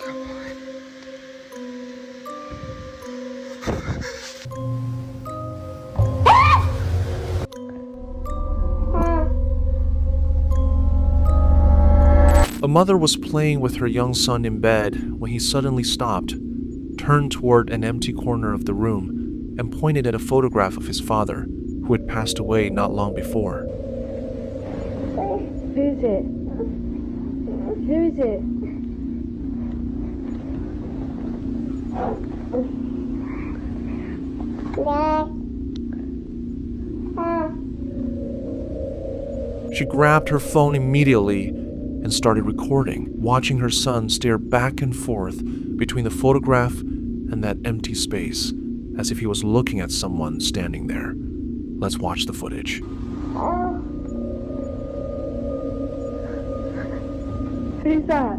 A mother was playing with her young son in bed when he suddenly stopped, turned toward an empty corner of the room, and pointed at a photograph of his father, who had passed away not long before. Who is it? Who is it? She grabbed her phone immediately and started recording, watching her son stare back and forth between the photograph and that empty space, as if he was looking at someone standing there. Let's watch the footage. Who's that?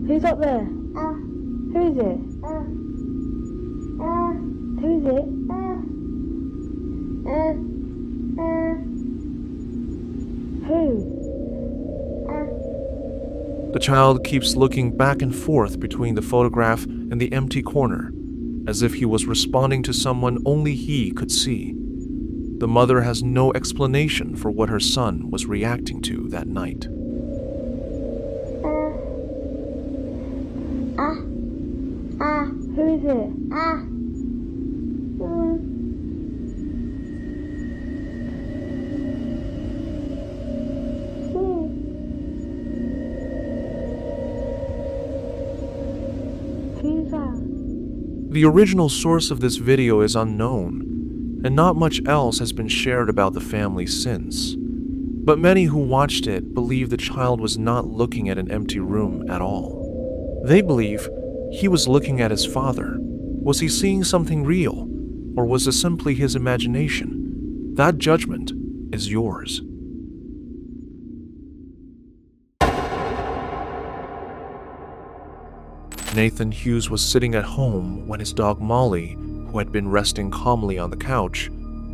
Who's up there? Who is it? Who is it? Who? The child keeps looking back and forth between the photograph and the empty corner, as if he was responding to someone only he could see. The mother has no explanation for what her son was reacting to that night. Who is it? Who's that? The original source of this video is unknown, and not much else has been shared about the family since. But many who watched it believe the child was not looking at an empty room at all. They believe he was looking at his father. Was he seeing something real, or was it simply his imagination? That judgment is yours. Nathan Hughes was sitting at home when his dog Molly, who had been resting calmly on the couch,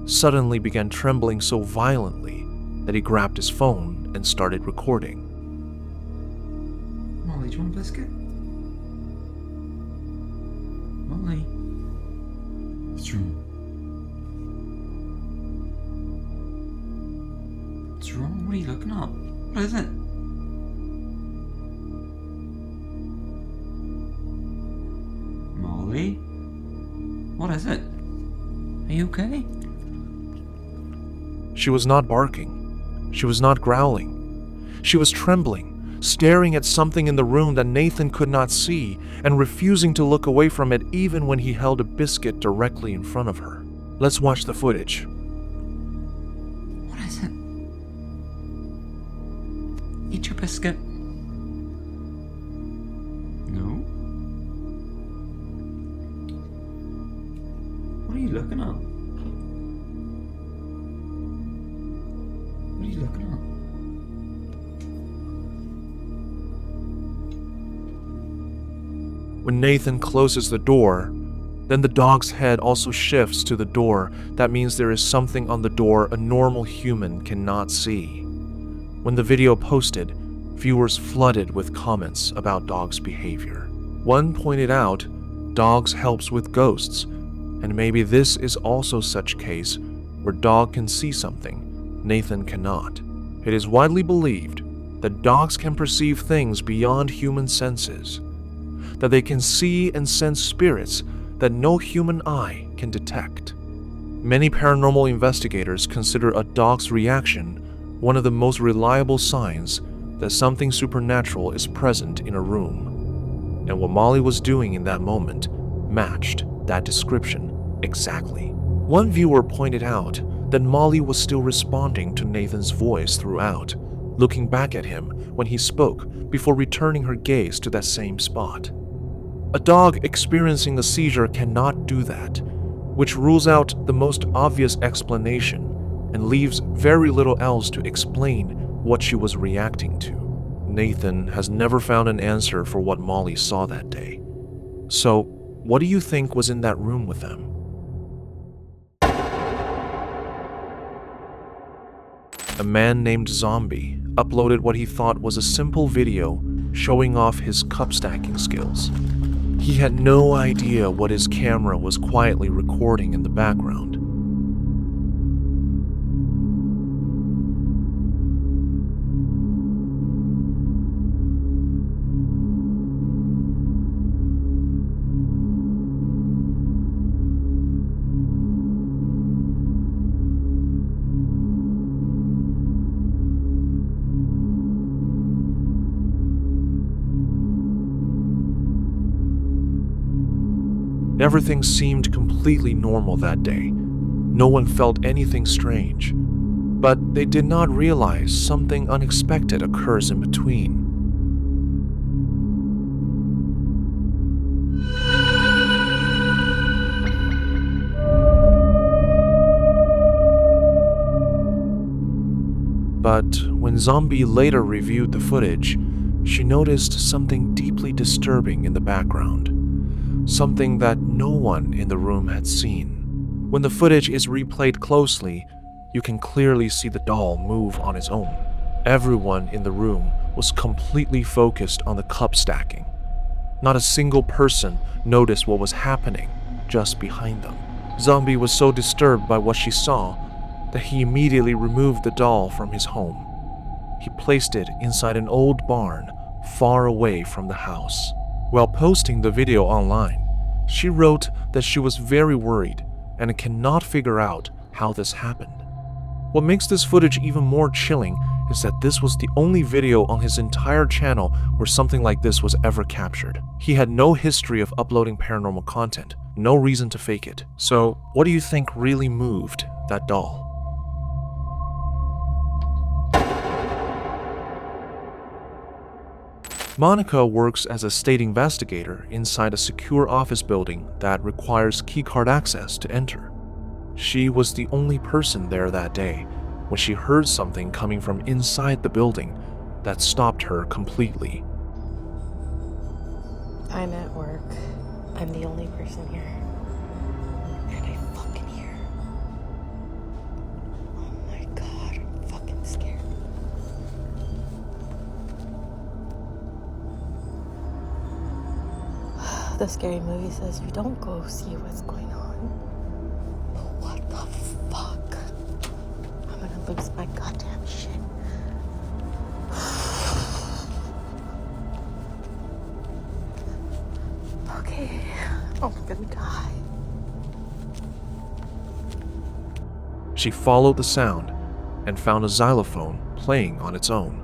suddenly began trembling so violently that he grabbed his phone and started recording. Molly, do you want a biscuit? Molly? What's wrong? What's wrong? What are you looking at? What is it? Molly? What is it? Are you okay? She was not barking. She was not growling. She was trembling, staring at something in the room that Nathan could not see, and refusing to look away from it even when he held a biscuit directly in front of her. Let's watch the footage. What is it? Eat your biscuit. No? What are you looking at? What are you looking at? When Nathan closes the door, then the dog's head also shifts to the door. That means there is something on the door a normal human cannot see. When the video posted, viewers flooded with comments about dogs' behavior. One pointed out, dogs helps with ghosts, and maybe this is also such case where dog can see something Nathan cannot. It is widely believed that dogs can perceive things beyond human senses, that they can see and sense spirits that no human eye can detect. Many paranormal investigators consider a dog's reaction one of the most reliable signs that something supernatural is present in a room. And what Molly was doing in that moment matched that description exactly. One viewer pointed out that Molly was still responding to Nathan's voice throughout, looking back at him when he spoke before returning her gaze to that same spot. A dog experiencing a seizure cannot do that, which rules out the most obvious explanation and leaves very little else to explain what she was reacting to. Nathan has never found an answer for what Molly saw that day. So, what do you think was in that room with them? A man named Zombie uploaded what he thought was a simple video showing off his cup stacking skills. He had no idea what his camera was quietly recording in the background. Everything seemed completely normal that day. No one felt anything strange. But they did not realize something unexpected occurs in between. But when Zombie later reviewed the footage, she noticed something deeply disturbing in the background. Something that no one in the room had seen. When the footage is replayed closely, you can clearly see the doll move on its own. Everyone in the room was completely focused on the cup stacking. Not a single person noticed what was happening just behind them. Zombie was so disturbed by what she saw that he immediately removed the doll from his home. He placed it inside an old barn far away from the house. While posting the video online, she wrote that she was very worried and cannot figure out how this happened. What makes this footage even more chilling is that this was the only video on his entire channel where something like this was ever captured. He had no history of uploading paranormal content, no reason to fake it. So, what do you think really moved that doll? Monica works as a state investigator inside a secure office building that requires keycard access to enter. She was the only person there that day when she heard something coming from inside the building that stopped her completely. I'm at work. I'm the only person here. And I fucking hear. Oh my god, I'm fucking scared. The scary movie says you don't go see what's going on. But what the fuck? I'm gonna lose my goddamn shit. Okay, I'm gonna die. She followed the sound and found a xylophone playing on its own.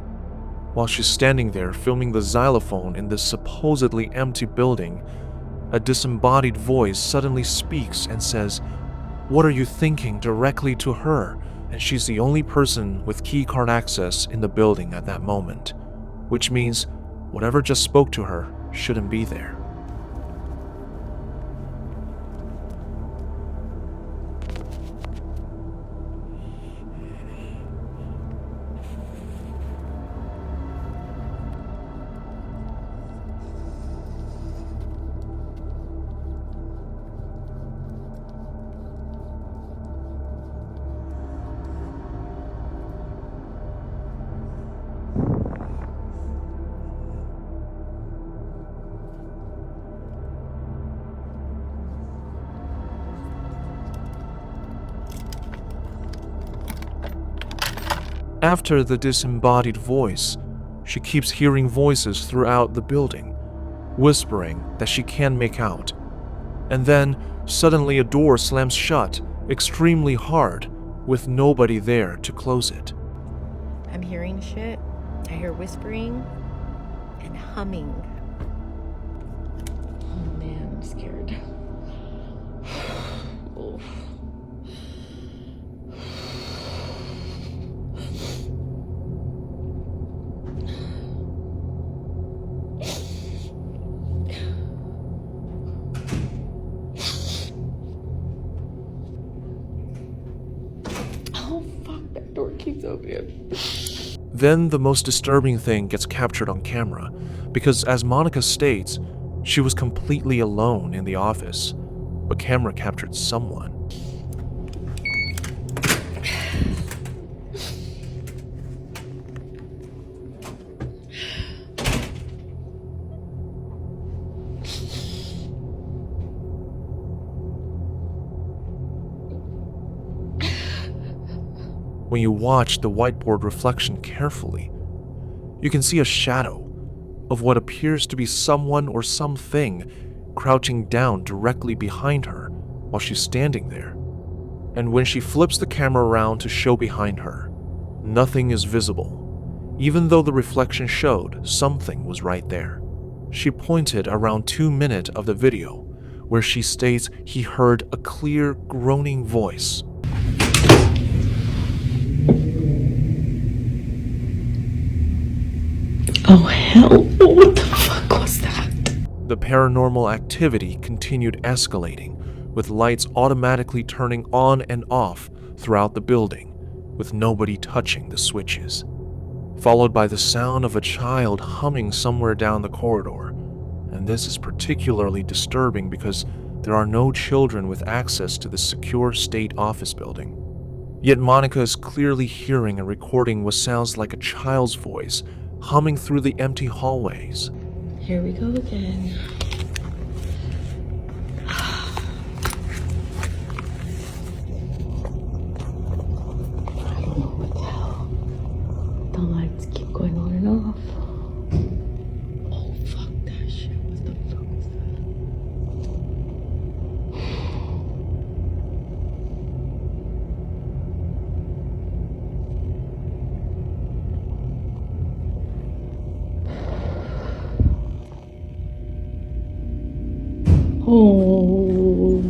While she's standing there filming the xylophone in this supposedly empty building, a disembodied voice suddenly speaks and says, "What are you thinking?" directly to her, and she's the only person with keycard access in the building at that moment, which means whatever just spoke to her shouldn't be there. After the disembodied voice, she keeps hearing voices throughout the building, whispering that she can't make out. And then, suddenly a door slams shut extremely hard, with nobody there to close it. I'm hearing shit. I hear whispering and humming. Oh man, I'm scared. Oh. Oh fuck, that door keeps opening. Then the most disturbing thing gets captured on camera, because as Monica states, she was completely alone in the office, but camera captured someone. when you watch the whiteboard reflection carefully, you can see a shadow of what appears to be someone or something crouching down directly behind her while she's standing there. And when she flips the camera around to show behind her, nothing is visible, even though the reflection showed something was right there. She pointed around 2 minutes of the video, where she states he heard a clear groaning voice. Oh hell, what the fuck was that? The paranormal activity continued escalating, with lights automatically turning on and off throughout the building, with nobody touching the switches, followed by the sound of a child humming somewhere down the corridor. And this is particularly disturbing because there are no children with access to the secure state office building. Yet Monica is clearly hearing and recording what sounds like a child's voice humming through the empty hallways. Here we go again. I don't know what the hell. The lights keep going on and off. Oh, fuck that shit. What the fuck was that? Oh.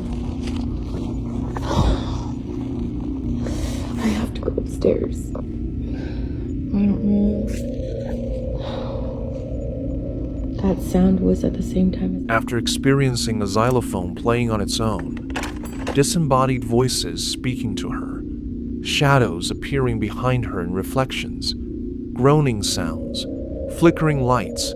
I have to go upstairs. I don't know. That sound was at the same time as... After experiencing a xylophone playing on its own, disembodied voices speaking to her, shadows appearing behind her in reflections, groaning sounds, flickering lights,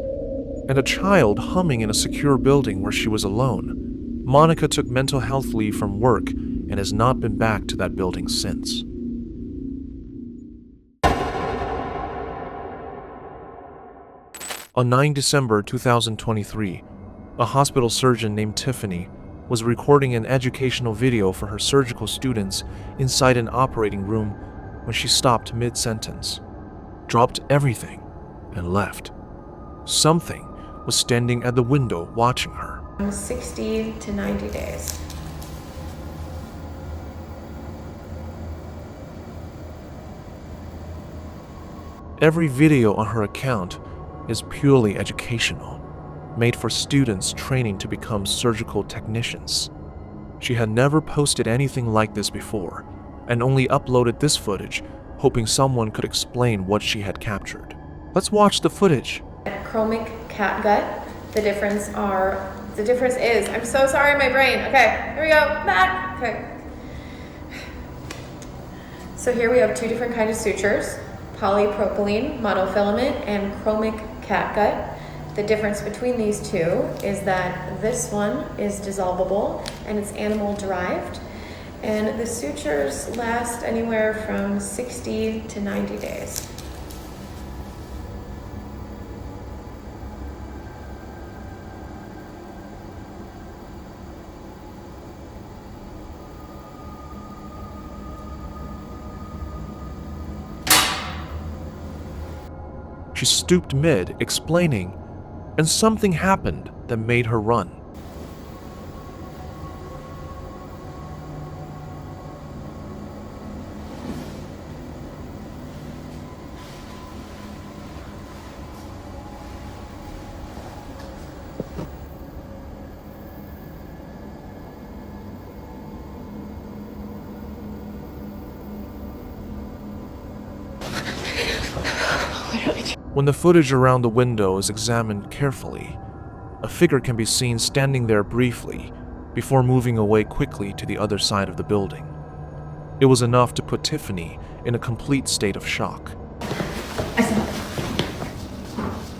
and a child humming in a secure building where she was alone, Monica took mental health leave from work and has not been back to that building since. On 9 December 2023, a hospital surgeon named Tiffany was recording an educational video for her surgical students inside an operating room when she stopped mid-sentence, dropped everything, and left. Something was standing at the window watching her. 60 to 90 days. Every video on her account is purely educational, made for students training to become surgical technicians. She had never posted anything like this before, and only uploaded this footage, hoping someone could explain what she had captured. Let's watch the footage. Chromic cat gut. The difference is, I'm so sorry, my brain. Okay, here we go, back. Okay. So here we have two different kinds of sutures, polypropylene, monofilament, and chromic catgut. The difference between these two is that this one is dissolvable and it's animal derived, and the sutures last anywhere from 60 to 90 days. She stooped mid, explaining, and something happened that made her run. When the footage around the window is examined carefully, a figure can be seen standing there briefly before moving away quickly to the other side of the building. It was enough to put Tiffany in a complete state of shock. I saw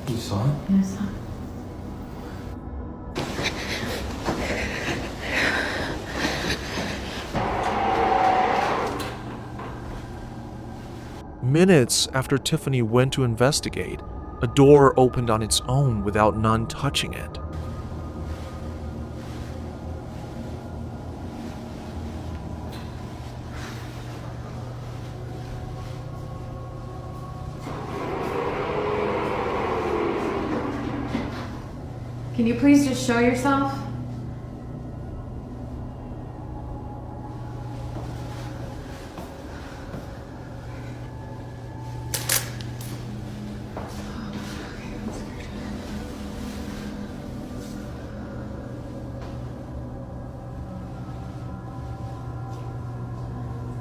it. You saw it? Yeah, I saw it. Minutes after Tiffany went to investigate, a door opened on its own without none touching it. Can you please just show yourself?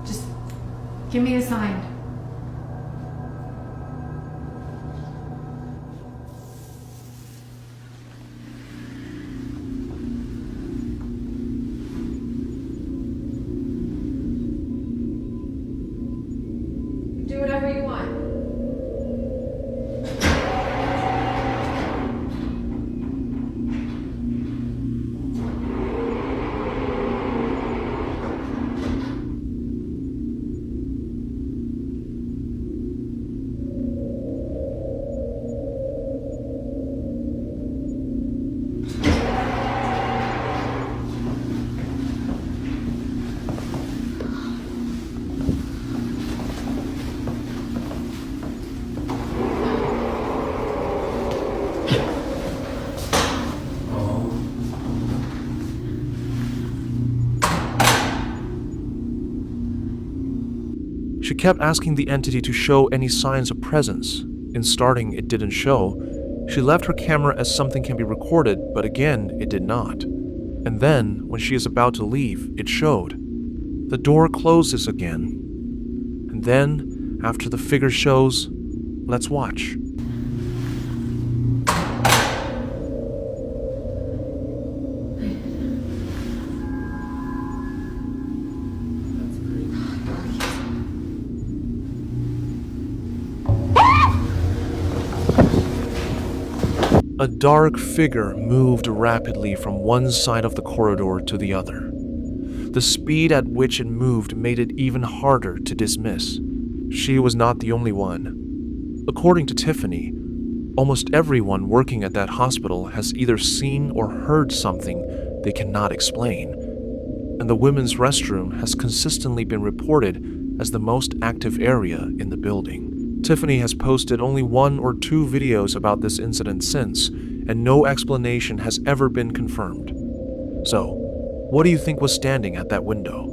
Just give me a sign. Do whatever you want. She kept asking the entity to show any signs of presence. In starting, it didn't show. She left her camera as something can be recorded, but again, it did not. And then, when she is about to leave, it showed. The door closes again. And then, after the figure shows, let's watch. A dark figure moved rapidly from one side of the corridor to the other. The speed at which it moved made it even harder to dismiss. She was not the only one. According to Tiffany, almost everyone working at that hospital has either seen or heard something they cannot explain. And the women's restroom has consistently been reported as the most active area in the building. Tiffany has posted only 1 or 2 videos about this incident since, and no explanation has ever been confirmed. So, what do you think was standing at that window?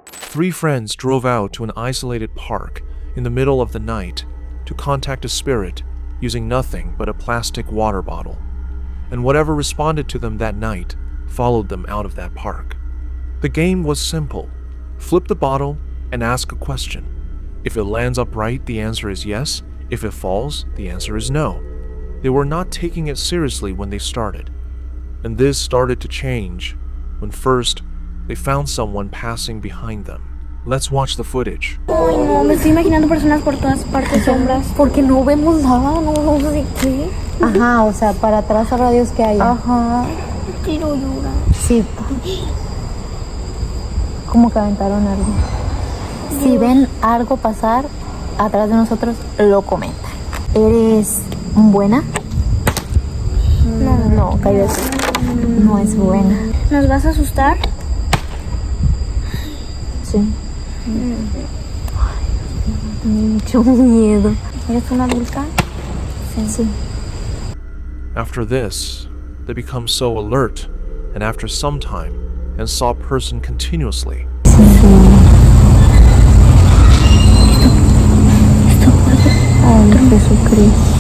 Three friends drove out to an isolated park in the middle of the night to contact a spirit using nothing but a plastic water bottle. And whatever responded to them that night followed them out of that park. The game was simple. Flip the bottle and ask a question. If it lands upright, the answer is yes. If it falls, the answer is no. They were not taking it seriously when they started. And this started to change when first they found someone passing behind them. Let's watch the footage. Ay, no, me estoy imaginando personas por todas partes, sombras. Porque no vemos nada, no sé qué. Ajá, o sea, para atrás sabrá Dios que hay. Ajá. Quiero llorar. Sí. Como que aventaron algo. Si ven algo pasar atrás de nosotros, lo comentan. ¿Eres buena? No, cállate. No es buena. ¿Nos vas a asustar? Sí. Ay, tengo mucho miedo. ¿Eres una adulta? Sí. After this, they become so alert, and after some time, and saw a person continuously. Ay, Jesucristo.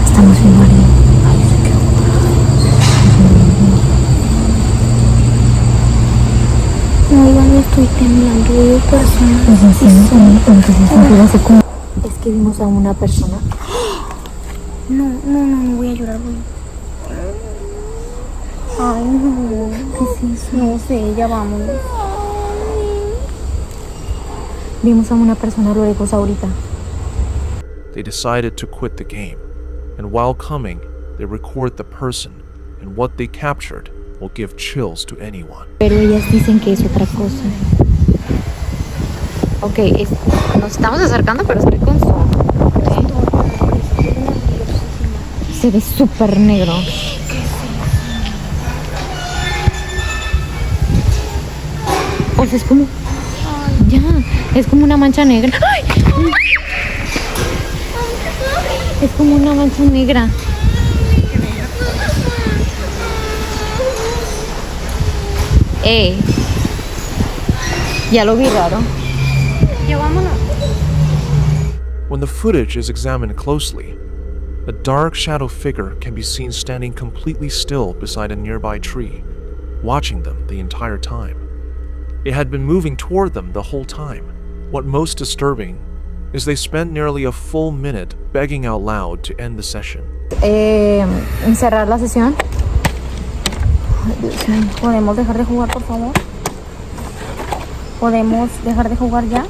Estamos bien, María. Ay, se quedó. No, igual estoy temblando. Veo personas. Es que vimos a una persona. No voy a llorar, voy. Ay, no. ¿Qué es eso? No sé, ya vámonos. Vimos a una persona lo lejos ahorita. They decided to quit the game, and while coming, they record the person, and what they captured will give chills to anyone. Pero ellas dicen que es otra cosa. Ok, nos estamos acercando, pero estoy con zoom. Se ve súper negro. O sea, es como... Ya, Es como una mancha negra. ¡Ay! Es como una mancha negra. Ya lo vi raro. Ya vámonos. When the footage is examined closely, a dark shadow figure can be seen standing completely still beside a nearby tree, watching them the entire time. It had been moving toward them the whole time. What most disturbing is they spent nearly a full minute begging out loud to end the session. Cerrar la sesión. ¿Podemos dejar de jugar, por favor? ¿Podemos dejar de jugar ya?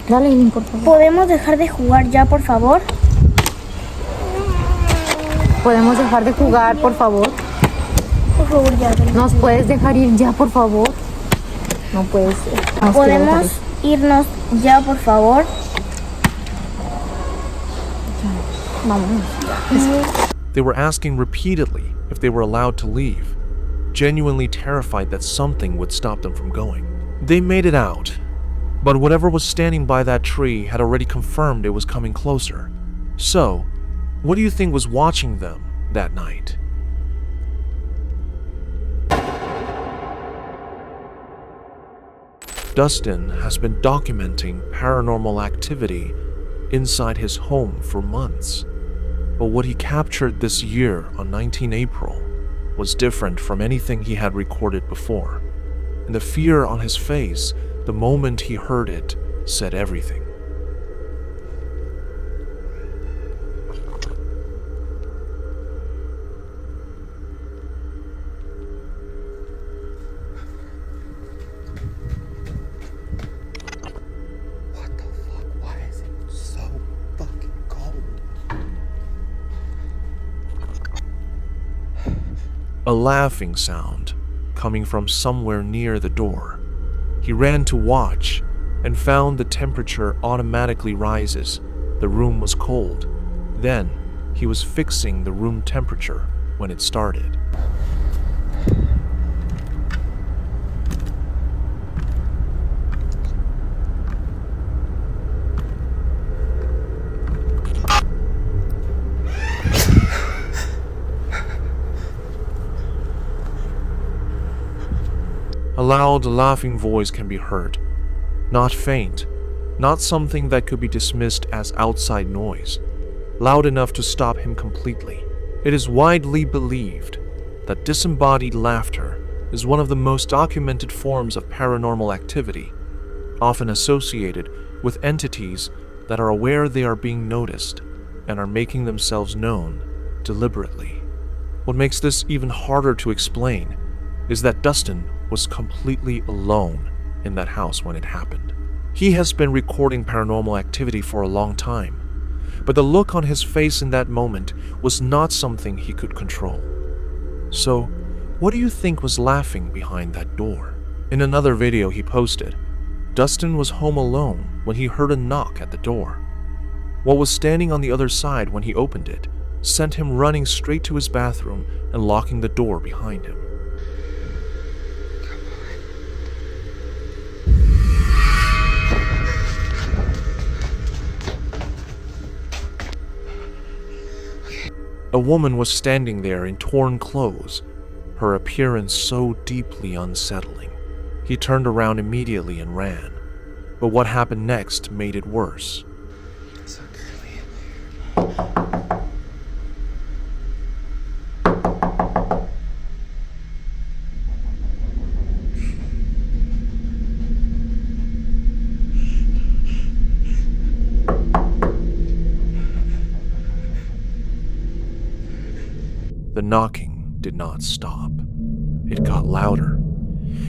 Dale, Link, por favor. ¿Podemos dejar de jugar ya, por favor? ¿Podemos dejar de jugar, por favor? Por favor, ya. ¿Nos puedes dejar ir ya, por favor? No puedes. ¿Podemos irnos ya, por favor? Vámonos. They were asking repeatedly if they were allowed to leave, genuinely terrified that something would stop them from going. They made it out, but whatever was standing by that tree had already confirmed it was coming closer. So, what do you think was watching them that night? Dustin has been documenting paranormal activity inside his home for months. But what he captured this year on 19 April was different from anything he had recorded before. And the fear on his face the moment he heard it said everything. What the fuck? Why is it so fucking cold? A laughing sound coming from somewhere near the door. He ran to watch and found the temperature automatically rises. The room was cold. Then, he was fixing the room temperature when it started. A loud, laughing voice can be heard. Not faint, not something that could be dismissed as outside noise. Loud enough to stop him completely. It is widely believed that disembodied laughter is one of the most documented forms of paranormal activity, often associated with entities that are aware they are being noticed and are making themselves known deliberately. What makes this even harder to explain is that Dustin was completely alone in that house when it happened. He has been recording paranormal activity for a long time, but the look on his face in that moment was not something he could control. So, what do you think was laughing behind that door? In another video he posted, Dustin was home alone when he heard a knock at the door. What was standing on the other side when he opened it sent him running straight to his bathroom and locking the door behind him. A woman was standing there in torn clothes, her appearance so deeply unsettling. He turned around immediately and ran, but what happened next made it worse. So girly. The knocking did not stop. It got louder.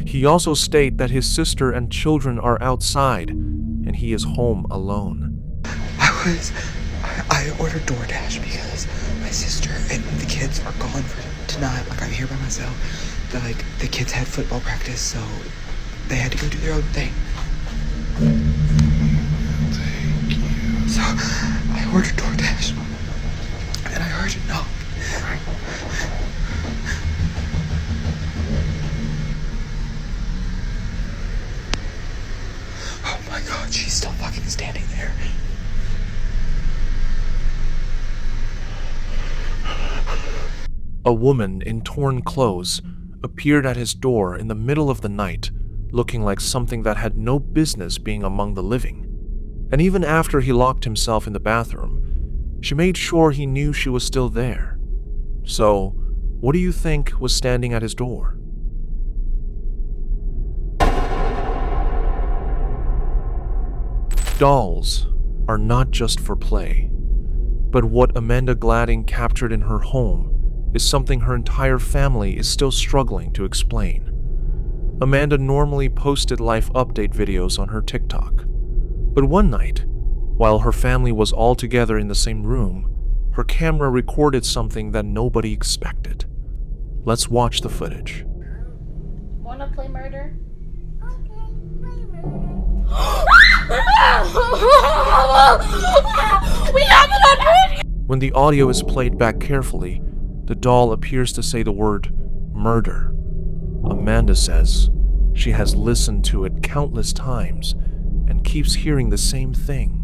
He also stated that his sister and children are outside, and he is home alone. I ordered DoorDash because my sister and the kids are gone for tonight. Like, I'm here by myself. The kids had football practice, so they had to go do their own thing. Thank you. So I ordered DoorDash, and I heard it knock. god, she's still fucking standing there. A woman in torn clothes appeared at his door in the middle of the night, looking like something that had no business being among the living. And even after he locked himself in the bathroom, she made sure he knew she was still there. So, what do you think was standing at his door? Dolls are not just for play, but what Amanda Gladding captured in her home is something her entire family is still struggling to explain. Amanda normally posted life update videos on her TikTok, but one night, while her family was all together in the same room, her camera recorded something that nobody expected. Let's watch the footage. Wanna play murder? We have it on video! When the audio is played back carefully, the doll appears to say the word murder. Amanda says she has listened to it countless times and keeps hearing the same thing.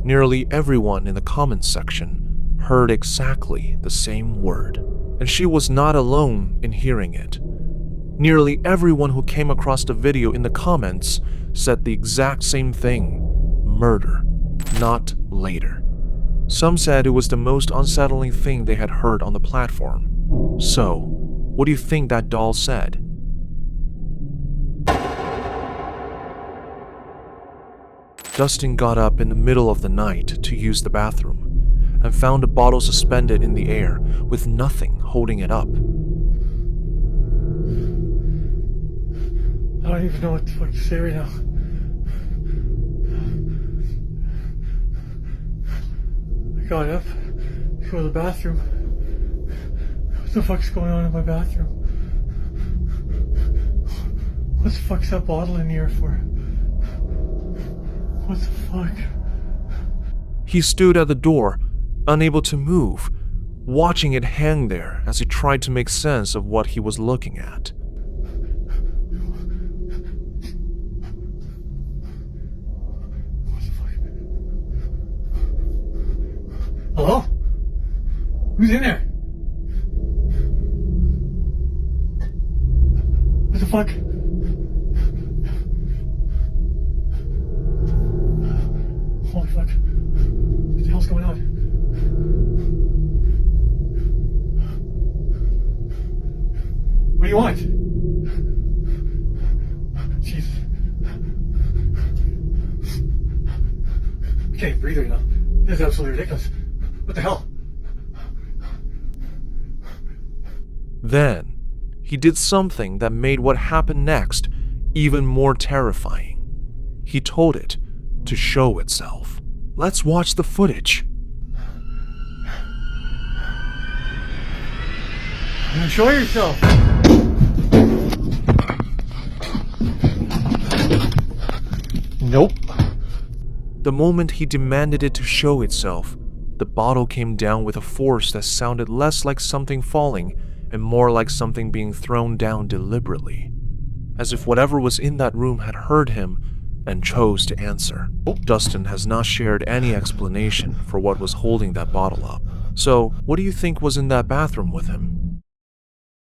Nearly everyone in the comments section heard exactly the same word, and she was not alone in hearing it. Nearly everyone who came across the video in the comments said the exact same thing: murder, not later. Some said it was the most unsettling thing they had heard on the platform. So, what do you think that doll said? Dustin got up in the middle of the night to use the bathroom and found a bottle suspended in the air with nothing holding it up. I don't even know what the fuck to say right now. I got up to go to the bathroom. What the fuck's going on in my bathroom? What the fuck's that bottle in the air for? What the fuck? He stood at the door, unable to move, watching it hang there as he tried to make sense of what he was looking at. Hello? Who's in there? What the fuck? Holy fuck. What the hell's going on? What do you want? Jesus. I can't even breathe right now. This is absolutely ridiculous. What the hell? Then, he did something that made what happened next even more terrifying. He told it to show itself. Let's watch the footage. Show yourself. Nope. The moment he demanded it to show itself, the bottle came down with a force that sounded less like something falling and more like something being thrown down deliberately, as if whatever was in that room had heard him and chose to answer. Dustin has not shared any explanation for what was holding that bottle up. So, what do you think was in that bathroom with him?